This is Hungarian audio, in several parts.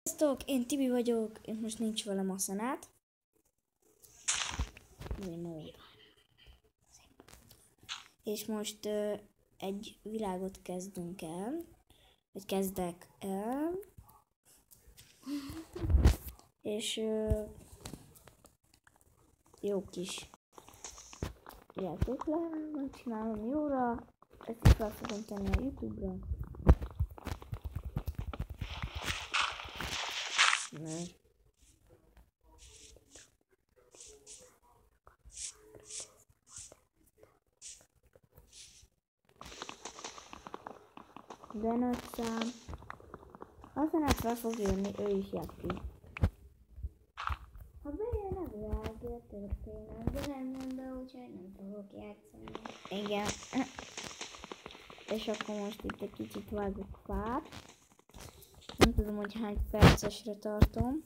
Sziasztok, én Tibi vagyok, én most nincs velem a Szenát. És most egy világot kezdünk el, vagy kezdek el. És jó kis játék lehet, csinálom jóra, ezt is fel fogom tenni a YouTube-ra. De nagy szám. Aztán át fel fog jönni, ő is játszik. Ha bejön a világért történet, de nem jön be, úgyhogy nem fogok játszani. Igen. És akkor most itt egy kicsit vágok fát. Nem tudom, hogy hány percesre tartom,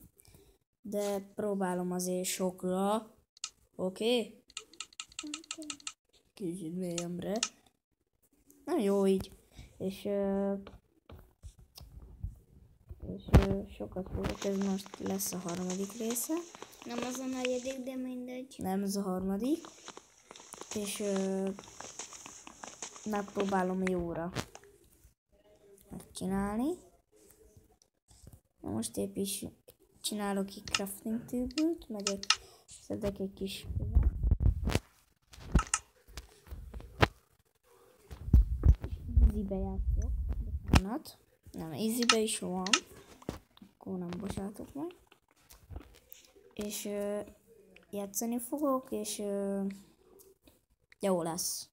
de próbálom azért sokra. Oké? Kicsit mélyembre. Na jó így. És sokat fogok, ez most lesz a harmadik része. Nem az a negyedik, de mindegy. Nem, ez a harmadik. És megpróbálom jóra megcsinálni. Na most épp is csinálok egy crafting tűbült, szedek egy kis easybe játszok. Bocsánat. Nem, easybe is van. Akkor nem bocsátok meg. És játszani fogok, és jó lesz.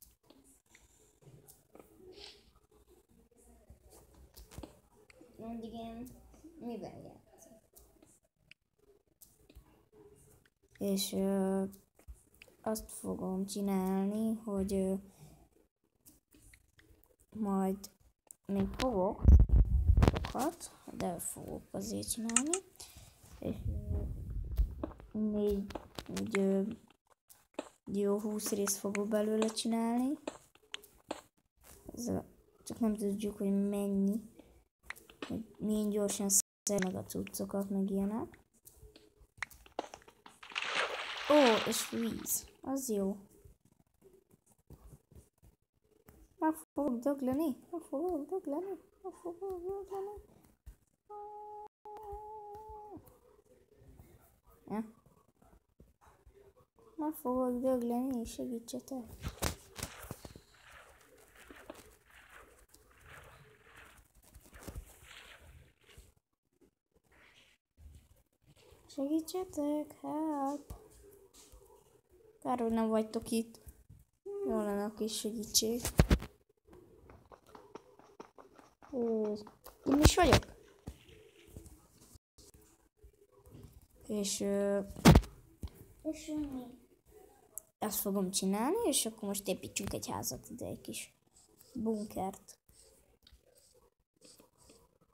Mindig én mivel játszok? És azt fogom csinálni, hogy majd még fogok sokat, de fogok azért csinálni, és egy jó 20 részt fogok belőle csinálni. Csak nem tudjuk, hogy mennyi, hogy milyen gyorsan szerez meg a cuccokat, meg ilyenek. Ó, és víz, az jó. Meg fogok dögleni, meg fogok dögleni, meg fogok dögleni. Ja. Meg fogok dögleni, segítsetek. Segítsetek, help! Kár, hogy nem vagytok itt. Jó lenne a kis segítség. Én is vagyok. És mi? ezt fogom csinálni, és akkor most építsünk egy házat ide, egy kis bunkert.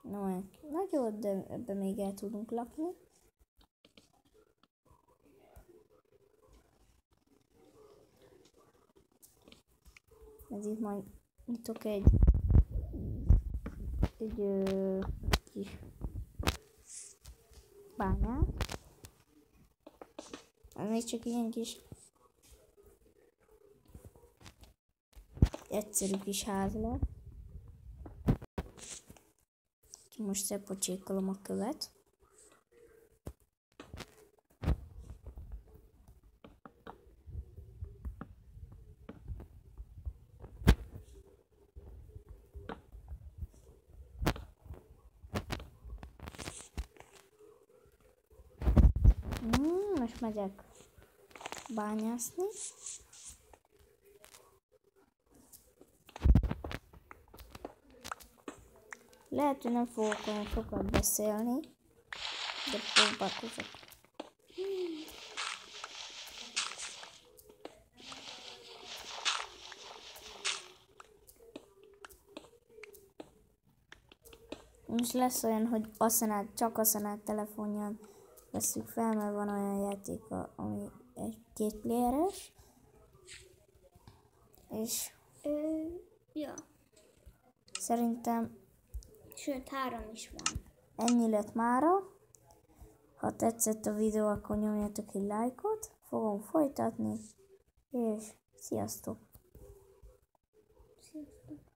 No, nagyon, de ebben még el tudunk lakni. Ez itt majd nyitok egy kis bányát. Ez még csak ilyen kis egyszerű kis ház lesz. Most szepocsékolom a követ. Most megyek bányászni. Lehet, hogy nem fogok olyan sokat beszélni, de próbálkozok. Most lesz olyan, hogy csak a Szenát telefonján veszük fel, mert van olyan játék, ami egy-két playeres. És Ja. szerintem Sőt, 3 is van. ennyi lett mára. Ha tetszett a videó, akkor nyomjatok egy lájkot. Fogom folytatni, és sziasztok! Sziasztok!